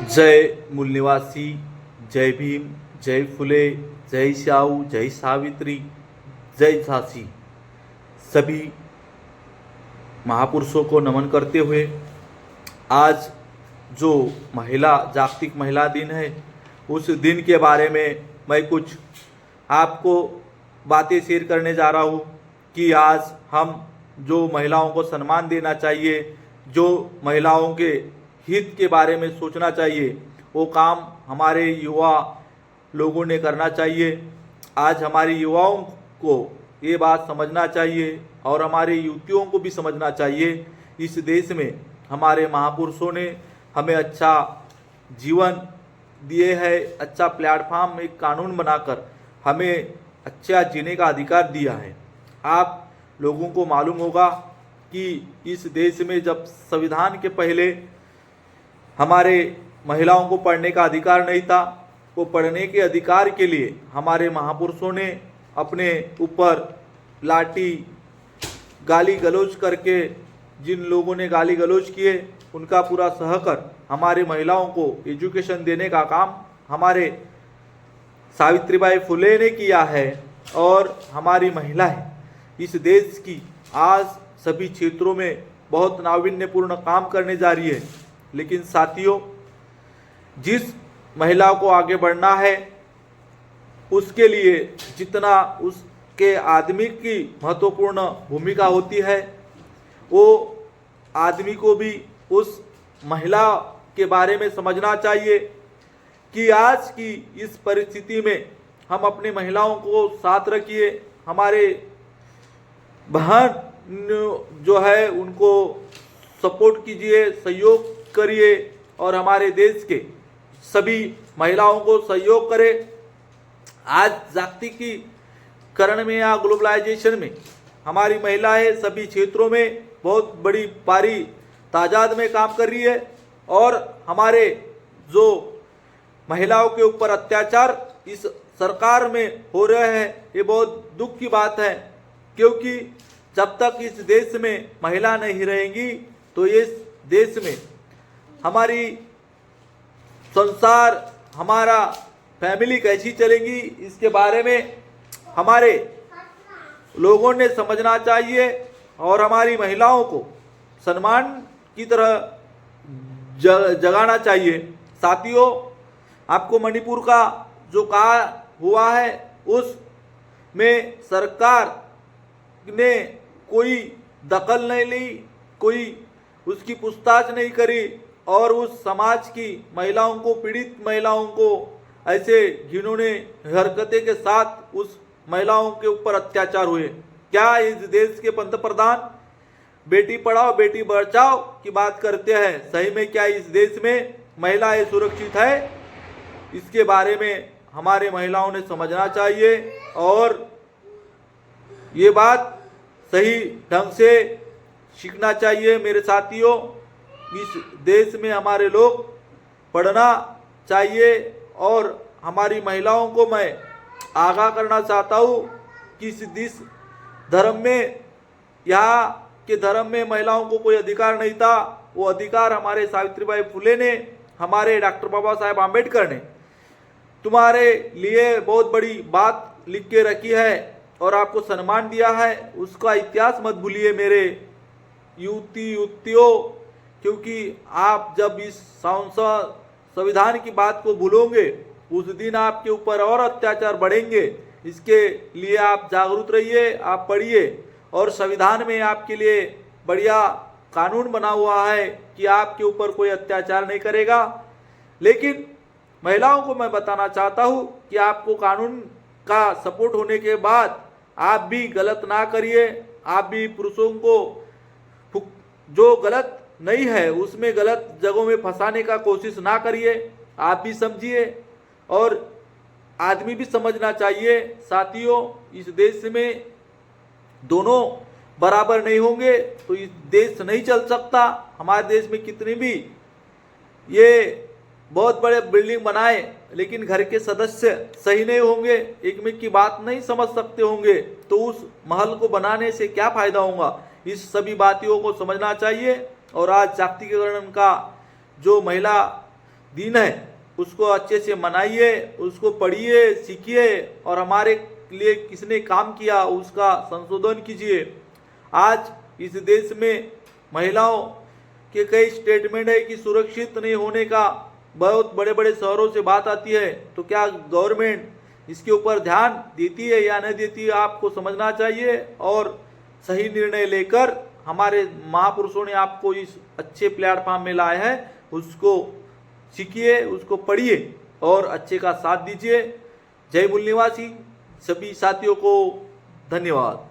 जय मूल निवासी, जय भीम, जय फुले, जय शाहू, जय सावित्री, जय झांसी। सभी महापुरुषों को नमन करते हुए आज जो जागतिक महिला दिन है, उस दिन के बारे में मैं कुछ आपको बातें शेयर करने जा रहा हूँ कि आज हम जो महिलाओं को सम्मान देना चाहिए, जो महिलाओं के हित के बारे में सोचना चाहिए, वो काम हमारे युवा लोगों ने करना चाहिए। आज हमारे युवाओं को ये बात समझना चाहिए और हमारे युवतियों को भी समझना चाहिए। इस देश में हमारे महापुरुषों ने हमें अच्छा जीवन दिए है, अच्छा प्लेटफॉर्म, एक कानून बनाकर हमें अच्छा जीने का अधिकार दिया है। आप लोगों को मालूम होगा कि इस देश में जब संविधान के पहले हमारे महिलाओं को पढ़ने का अधिकार नहीं था, वो पढ़ने के अधिकार के लिए हमारे महापुरुषों ने अपने ऊपर लाठी गाली गलौज करके, जिन लोगों ने गाली गलौज किए उनका पूरा सहकर हमारे महिलाओं को एजुकेशन देने का काम हमारे सावित्रीबाई फुले ने किया है। और हमारी महिलाएं इस देश की आज सभी क्षेत्रों में बहुत नावीन्यपूर्ण काम करने जा रही है। लेकिन साथियों, जिस महिला को आगे बढ़ना है उसके लिए जितना उसके आदमी की महत्वपूर्ण भूमिका होती है, वो आदमी को भी उस महिला के बारे में समझना चाहिए कि आज की इस परिस्थिति में हम अपनी महिलाओं को साथ रखिए। हमारे बहन जो है उनको सपोर्ट कीजिए, सहयोग करिए और हमारे देश के सभी महिलाओं को सहयोग करें। आज जागतिकीकरण में या ग्लोबलाइजेशन में हमारी महिलाएं सभी क्षेत्रों में बहुत बड़ी भारी तादाद में काम कर रही है और हमारे जो महिलाओं के ऊपर अत्याचार इस सरकार में हो रहे हैं, ये बहुत दुख की बात है। क्योंकि जब तक इस देश में महिला नहीं रहेंगी तो इस देश में हमारी संसार, हमारा फैमिली कैसी चलेंगी, इसके बारे में हमारे लोगों ने समझना चाहिए और हमारी महिलाओं को सम्मान की तरह जगाना चाहिए। साथियों, आपको मणिपुर का जो कहा हुआ है उसमें सरकार ने कोई दखल नहीं ली, कोई उसकी पूछताछ नहीं करी और उस समाज की महिलाओं को, पीड़ित महिलाओं को ऐसे घिनौने हरकतें के साथ उस महिलाओं के ऊपर अत्याचार हुए। क्या इस देश के पंतप्रधान बेटी पढ़ाओ बेटी बचाओ की बात करते हैं? सही में क्या इस देश में महिलाएं सुरक्षित है? इसके बारे में हमारे महिलाओं ने समझना चाहिए और ये बात सही ढंग से सीखना चाहिए। मेरे साथियों, इस देश में हमारे लोग पढ़ना चाहिए और हमारी महिलाओं को मैं आगाह करना चाहता हूँ कि इस धर्म में, यहाँ के धर्म में महिलाओं को कोई अधिकार नहीं था। वो अधिकार हमारे सावित्रीबाई फुले ने, हमारे डॉक्टर बाबा साहेब आम्बेडकर ने तुम्हारे लिए बहुत बड़ी बात लिख के रखी है और आपको सम्मान दिया है। उसका इतिहास मत भूलिए मेरे युवतियों, क्योंकि आप जब इस संविधान की बात को भूलोगे उस दिन आपके ऊपर और अत्याचार बढ़ेंगे। इसके लिए आप जागरूक रहिए, आप पढ़िए और संविधान में आपके लिए बढ़िया कानून बना हुआ है कि आपके ऊपर कोई अत्याचार नहीं करेगा। लेकिन महिलाओं को मैं बताना चाहता हूँ कि आपको कानून का सपोर्ट होने के बाद आप भी गलत ना करिए। आप भी पुरुषों को जो गलत नहीं है उसमें गलत जगहों में फंसाने का कोशिश ना करिए। आप भी समझिए और आदमी भी समझना चाहिए। साथियों, इस देश में दोनों बराबर नहीं होंगे तो इस देश नहीं चल सकता। हमारे देश में कितनी भी ये बहुत बड़े बिल्डिंग बनाए, लेकिन घर के सदस्य सही नहीं होंगे, एक में की बात नहीं समझ सकते होंगे, तो उस महल को बनाने से क्या फायदा होगा। इस सभी बातों को समझना चाहिए। और आज जागतिकीकरण का जो महिला दिन है उसको अच्छे से मनाइए, उसको पढ़िए, सीखिए और हमारे लिए किसने काम किया उसका संशोधन कीजिए। आज इस देश में महिलाओं के कई स्टेटमेंट है कि सुरक्षित नहीं होने का, बहुत बड़े बड़े शहरों से बात आती है, तो क्या गवर्नमेंट इसके ऊपर ध्यान देती है या नहीं देती है, आपको समझना चाहिए और सही निर्णय लेकर हमारे महापुरुषों ने आपको इस अच्छे प्लेटफॉर्म में लाए हैं, उसको सीखिए, उसको पढ़िए और अच्छे का साथ दीजिए। जय मूल निवासी सभी साथियों को धन्यवाद।